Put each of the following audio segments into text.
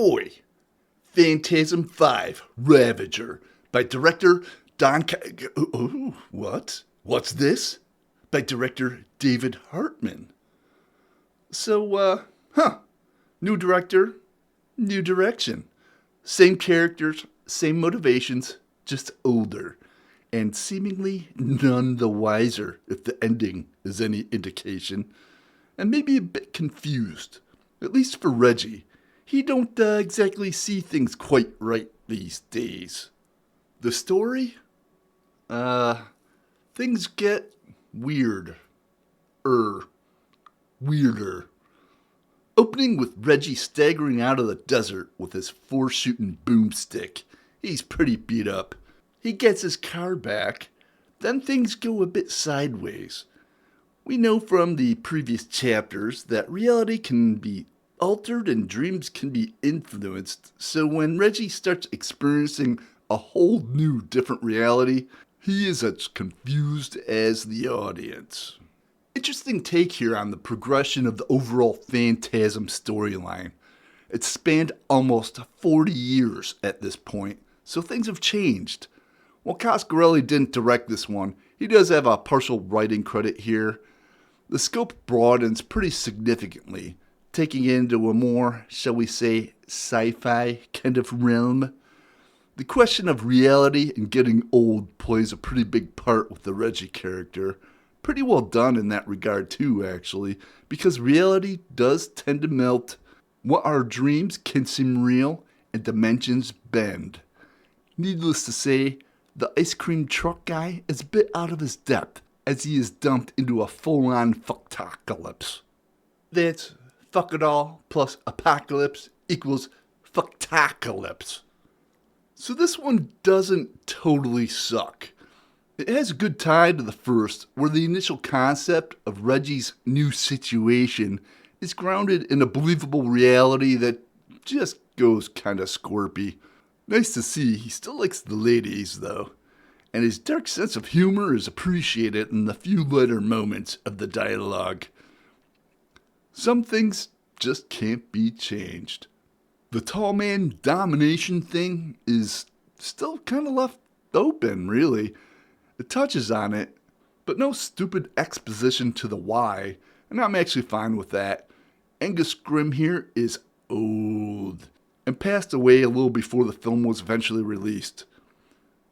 boy! Phantasm V, Ravager, by director what? What's this? By director David Hartman. So, new director, new direction. Same characters, same motivations, just older. And seemingly none the wiser, if the ending is any indication. And maybe a bit confused, at least for Reggie. He don't exactly see things quite right these days. The story? Things get weirder. Opening with Reggie staggering out of the desert with his 4-shooting boomstick. He's pretty beat up. He gets his car back, then things go a bit sideways. We know from the previous chapters that reality can be altered and dreams can be influenced, so when Reggie starts experiencing a whole new different reality, he is as confused as the audience. Interesting take here on the progression of the overall Phantasm storyline. It spanned almost 40 years at this point, so things have changed. While Coscarelli didn't direct this one, he does have a partial writing credit here. The scope broadens pretty significantly, taking it into a more, shall we say, sci-fi kind of realm. The question of reality and getting old plays a pretty big part with the Reggie character. Pretty well done in that regard too, actually, because reality does tend to melt. What our dreams can seem real and dimensions bend. Needless to say, the ice cream truck guy is a bit out of his depth as he is dumped into a full-on fucktocalypse. That's fuck it all plus apocalypse equals fucktocalypse. So this one doesn't totally suck. It has a good tie to the first, where the initial concept of Reggie's new situation is grounded in a believable reality that just goes kinda squirpy. Nice to see he still likes the ladies, though, and his dark sense of humor is appreciated in the few lighter moments of the dialogue. Some things just can't be changed. The tall man domination thing is still kinda left open, really. It touches on it, but no stupid exposition to the why, and I'm actually fine with that. Angus Scrimm here is old, and passed away a little before the film was eventually released.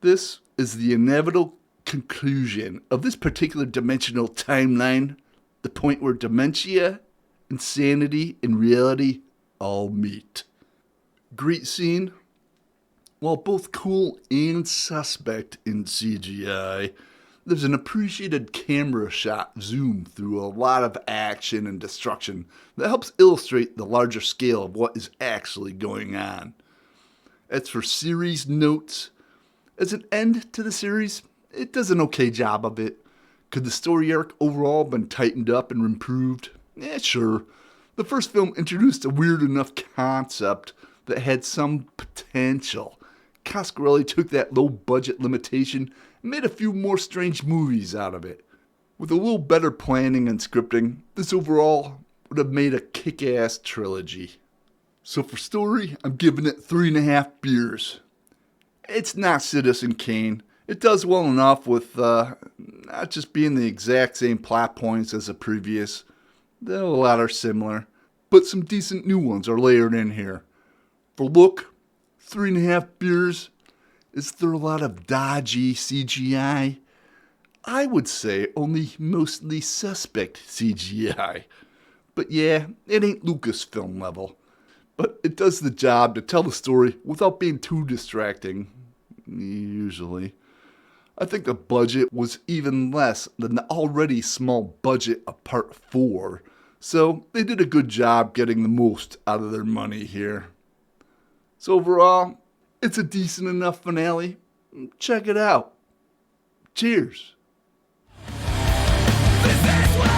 This is the inevitable conclusion of this particular dimensional timeline, the point where dementia, insanity, and reality all meet. Great scene. While both cool and suspect in CGI, there's an appreciated camera shot zoom through a lot of action and destruction that helps illustrate the larger scale of what is actually going on. As for series notes, as an end to the series, it does an okay job of it. Could the story arc overall been tightened up and improved? Sure. The first film introduced a weird enough concept that had some potential. Coscarelli took that low budget limitation and made a few more strange movies out of it. With a little better planning and scripting, this overall would have made a kick-ass trilogy. So for story, I'm giving it 3.5 beers. It's not Citizen Kane. It does well enough with not just being the exact same plot points as the previous, though a lot are similar, but some decent new ones are layered in here. For look, 3.5 beers. Is there a lot of dodgy CGI? I would say only mostly suspect CGI. But yeah, it ain't Lucasfilm level. But it does the job to tell the story without being too distracting, usually. I think the budget was even less than the already small budget of Part 4, so they did a good job getting the most out of their money here. So overall, it's a decent enough finale. Check it out. Cheers. This is what